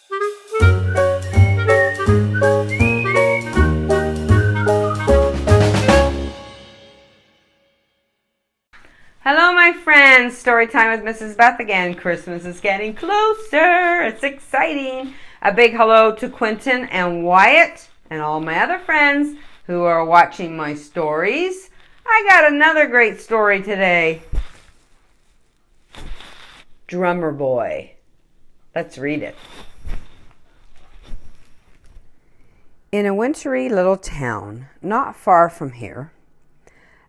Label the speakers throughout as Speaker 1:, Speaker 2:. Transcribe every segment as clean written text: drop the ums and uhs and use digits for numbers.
Speaker 1: Hello, my friends. Story time with Mrs. Beth again. Christmas is getting closer. It's exciting. A big hello to Quentin and Wyatt and all my other friends who are watching my stories. I got another great story today. Drummer Boy. Let's read it. In a wintry little town not far from here,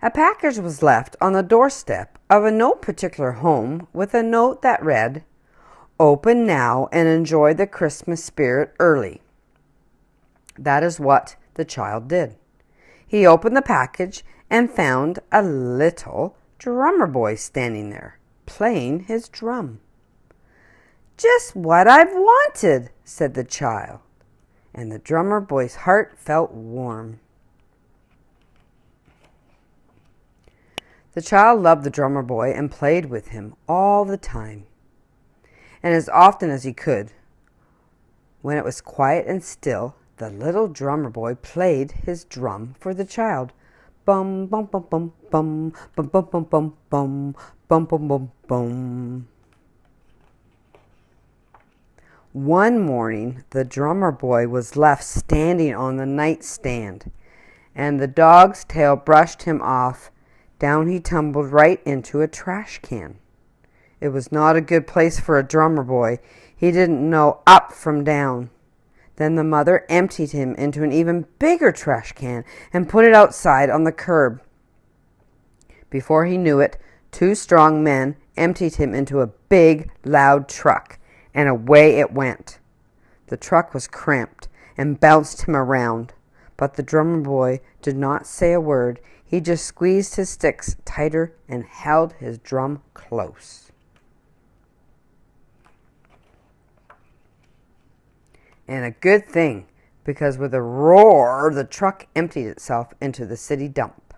Speaker 1: a package was left on the doorstep of a no particular home with a note that read, "Open now and enjoy the Christmas spirit early." That is what the child did. He opened the package and found a little drummer boy standing there, playing his drum. "Just what I've wanted," said the child, and the drummer boy's heart felt warm. The child loved the drummer boy and played with him all the time, and as often as he could. When it was quiet and still, the little drummer boy played his drum for the child. Bum bum bum bum bum bum bum bum bum bum bum bum bum bum. One morning, the drummer boy was left standing on the nightstand, and the dog's tail brushed him off. Down he tumbled right into a trash can. It was not a good place for a drummer boy. He didn't know up from down. Then the mother emptied him into an even bigger trash can and put it outside on the curb. Before he knew it, two strong men emptied him into a big, loud truck, and away it went. The truck was cramped and bounced him around, but the drummer boy did not say a word. He just squeezed his sticks tighter and held his drum close. And a good thing, because with a roar, the truck emptied itself into the city dump.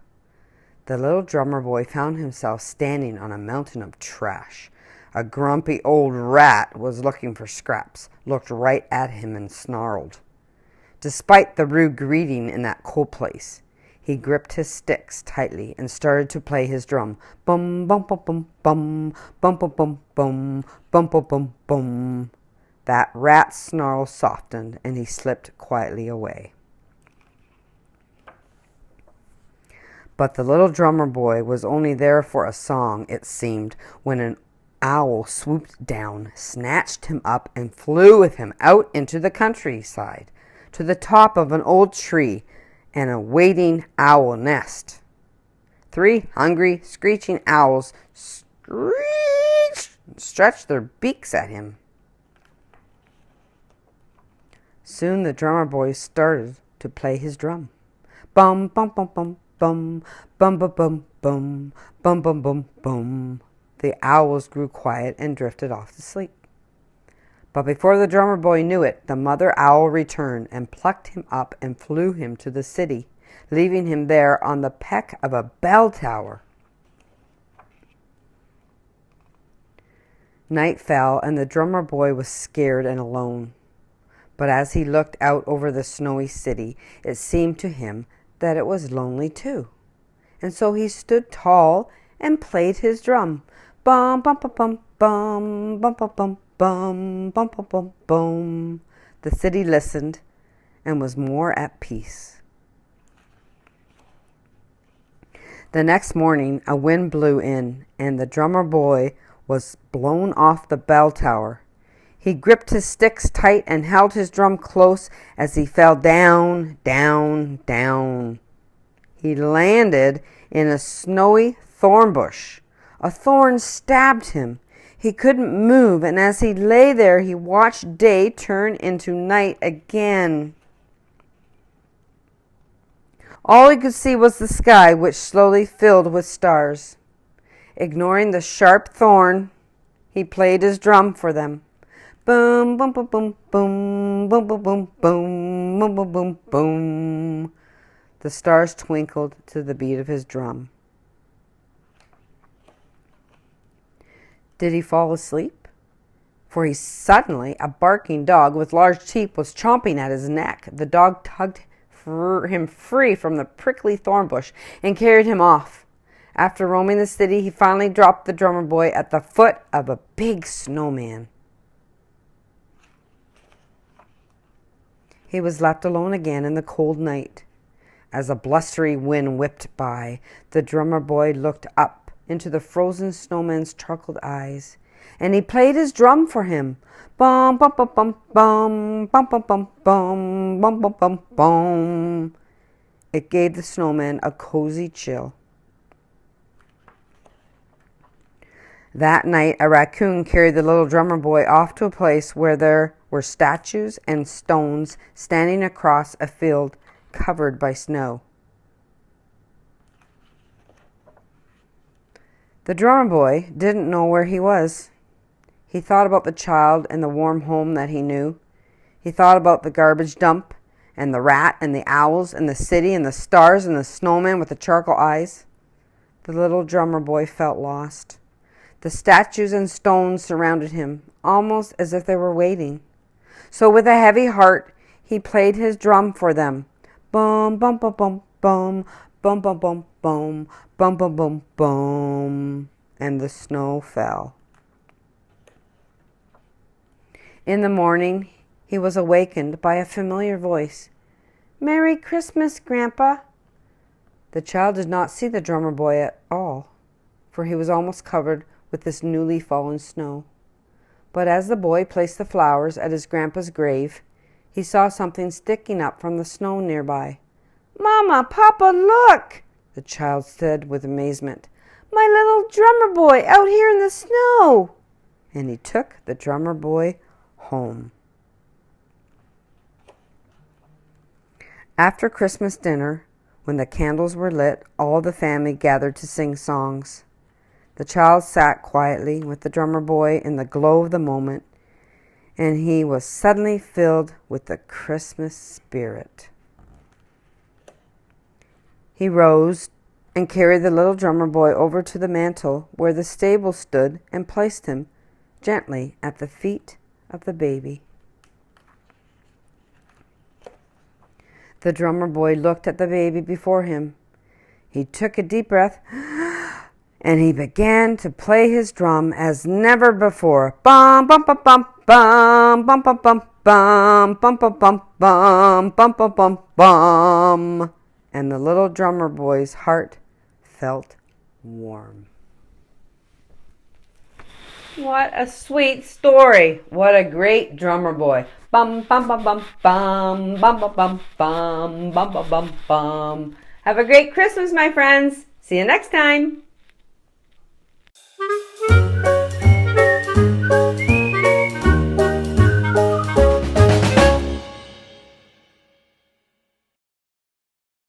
Speaker 1: The little drummer boy found himself standing on a mountain of trash. A grumpy old rat was looking for scraps, looked right at him and snarled. Despite the rude greeting in that cold place, he gripped his sticks tightly and started to play his drum. Bum bum bum bum bum bum bum bum bum bum bum bum bum. That rat's snarl softened and he slipped quietly away. But the little drummer boy was only there for a song, it seemed, when an owl swooped down, snatched him up, and flew with him out into the countryside, to the top of an old tree and a waiting owl nest. 3 hungry, screeching owls screeched and stretched their beaks at him. Soon the drummer boy started to play his drum. Bum bum bum bum bum bum bum bum bum bum bum bum bum. The owls grew quiet and drifted off to sleep. But before the drummer boy knew it, the mother owl returned and plucked him up and flew him to the city, leaving him there on the peak of a bell tower. Night fell, and the drummer boy was scared and alone. But as he looked out over the snowy city, it seemed to him that it was lonely too. And so he stood tall and played his drum. Bum bum bum bum bum bum bum bum bum bum bum bum bum. The city listened and was more at peace. The next morning a wind blew in, and the drummer boy was blown off the bell tower. He gripped his sticks tight and held his drum close as he fell down, down, down. He landed in a snowy thorn bush. A thorn stabbed him. He couldn't move, and as he lay there, he watched day turn into night again. All he could see was the sky, which slowly filled with stars. Ignoring the sharp thorn, he played his drum for them. Boom, boom, boom, boom, boom, boom, boom, boom, boom, boom, boom, boom, boom. The stars twinkled to the beat of his drum. Did he fall asleep? for suddenly a barking dog with large teeth was chomping at his neck. The dog tugged him free from the prickly thorn bush and carried him off. After roaming the city, he finally dropped the drummer boy at the foot of a big snowman. He was left alone again in the cold night. As a blustery wind whipped by, the drummer boy looked up into the frozen snowman's charcoal eyes, and he played his drum for him. Bum bum bum bum bum bum bum bum bum bum bum bum bum. It gave the snowman a cozy chill. That night, a raccoon carried the little drummer boy off to a place where there were statues and stones standing across a field covered by snow. The drummer boy didn't know where he was. He thought about the child and the warm home that he knew. He thought about the garbage dump and the rat and the owls and the city and the stars and the snowman with the charcoal eyes. The little drummer boy felt lost. The statues and stones surrounded him, almost as if they were waiting. So with a heavy heart, he played his drum for them. Bum bum bum bum bum bum bum bum bum bum bum bum bum, and the snow fell. In the morning, he was awakened by a familiar voice. "Merry Christmas, Grandpa." The child did not see the drummer boy at all, for he was almost covered with this newly fallen snow. But as the boy placed the flowers at his grandpa's grave, he saw something sticking up from the snow nearby. "Mama, Papa, look!" the child said with amazement. "My little drummer boy out here in the snow!" And he took the drummer boy home. After Christmas dinner, when the candles were lit, all the family gathered to sing songs. The child sat quietly with the drummer boy in the glow of the moment, and he was suddenly filled with the Christmas spirit. He rose and carried the little drummer boy over to the mantel where the stable stood and placed him gently at the feet of the baby. The drummer boy looked at the baby before him. He took a deep breath and he began to play his drum as never before. Bum bum bum bum bum bum bum bum bum bum bum bum bum bum bum bum bum. And the little drummer boy's heart felt warm. What a sweet story. What a great drummer boy. Bum bum bum bum bum bum bum bum bum bum bum bum bum. Have a great Christmas, my friends. See you next time.